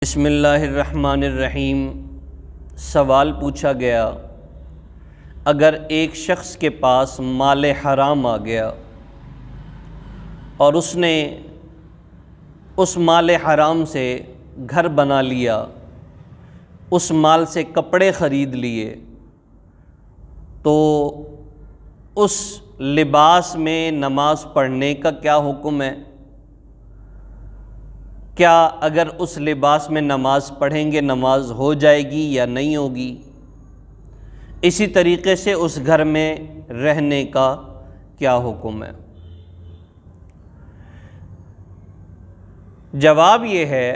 بسم اللہ الرحمن الرحیم۔ سوال پوچھا گیا، اگر ایک شخص کے پاس مال حرام آ گیا اور اس نے اس مال حرام سے گھر بنا لیا، اس مال سے کپڑے خرید لیے، تو اس لباس میں نماز پڑھنے کا کیا حکم ہے؟ کیا اگر اس لباس میں نماز پڑھیں گے نماز ہو جائے گی یا نہیں ہوگی؟ اسی طریقے سے اس گھر میں رہنے کا کیا حکم ہے؟ جواب یہ ہے،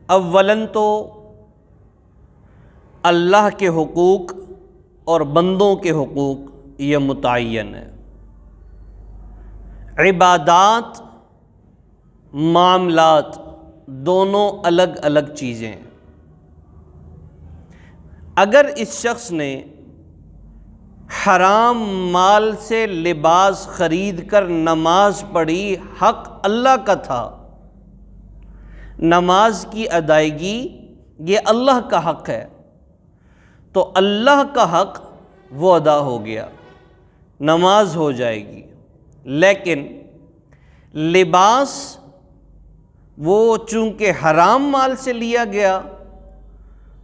اولاً تو اللہ کے حقوق اور بندوں کے حقوق یہ متعین ہے۔ عبادات، معاملات دونوں الگ الگ چیزیں ہیں۔ اگر اس شخص نے حرام مال سے لباس خرید کر نماز پڑھی، حق اللہ کا تھا، نماز کی ادائیگی یہ اللہ کا حق ہے، تو اللہ کا حق وہ ادا ہو گیا، نماز ہو جائے گی۔ لیکن لباس وہ چونکہ حرام مال سے لیا گیا،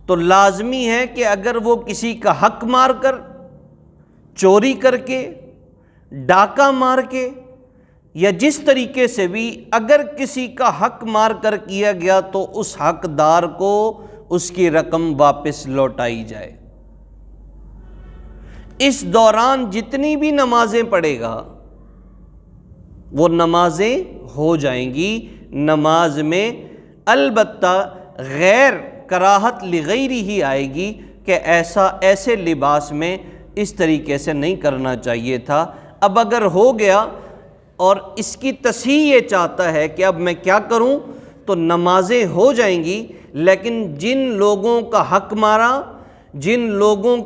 تو لازمی ہے کہ اگر وہ کسی کا حق مار کر، چوری کر کے، ڈاکہ مار کے، یا جس طریقے سے بھی اگر کسی کا حق مار کر کیا گیا، تو اس حقدار کو اس کی رقم واپس لوٹائی جائے۔ اس دوران جتنی بھی نمازیں پڑھے گا وہ نمازیں ہو جائیں گی۔ نماز میں البتہ غیر کراہت لغیری ہی آئے گی کہ ایسے لباس میں اس طریقے سے نہیں کرنا چاہیے تھا۔ اب اگر ہو گیا اور اس کی تصحیح یہ چاہتا ہے کہ اب میں کیا کروں، تو نمازیں ہو جائیں گی، لیکن جن لوگوں کا حق مارا، جن لوگوں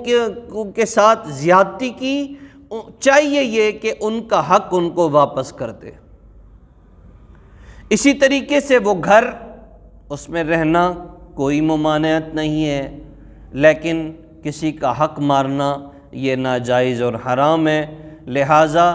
کے ساتھ زیادتی کی، چاہیے یہ کہ ان کا حق ان کو واپس کر دے۔ اسی طریقے سے وہ گھر، اس میں رہنا کوئی ممانعت نہیں ہے، لیکن کسی کا حق مارنا یہ ناجائز اور حرام ہے۔ لہٰذا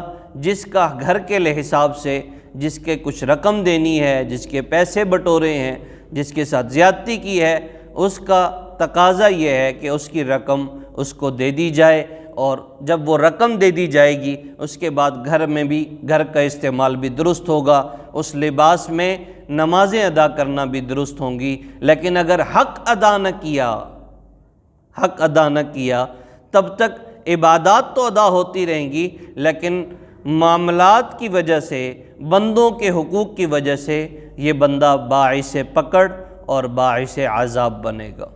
جس کا گھر کے حساب سے جس کے کچھ رقم دینی ہے، جس کے پیسے بٹورے ہیں، جس کے ساتھ زیادتی کی ہے، اس کا تقاضا یہ ہے کہ اس کی رقم اس کو دے دی جائے، اور جب وہ رقم دے دی جائے گی اس کے بعد گھر میں بھی گھر کا استعمال بھی درست ہوگا، اس لباس میں نمازیں ادا کرنا بھی درست ہوں گی۔ لیکن اگر حق ادا نہ کیا تب تک عبادات تو ادا ہوتی رہیں گی، لیکن معاملات کی وجہ سے، بندوں کے حقوق کی وجہ سے یہ بندہ باعث پکڑ اور باعث عذاب بنے گا۔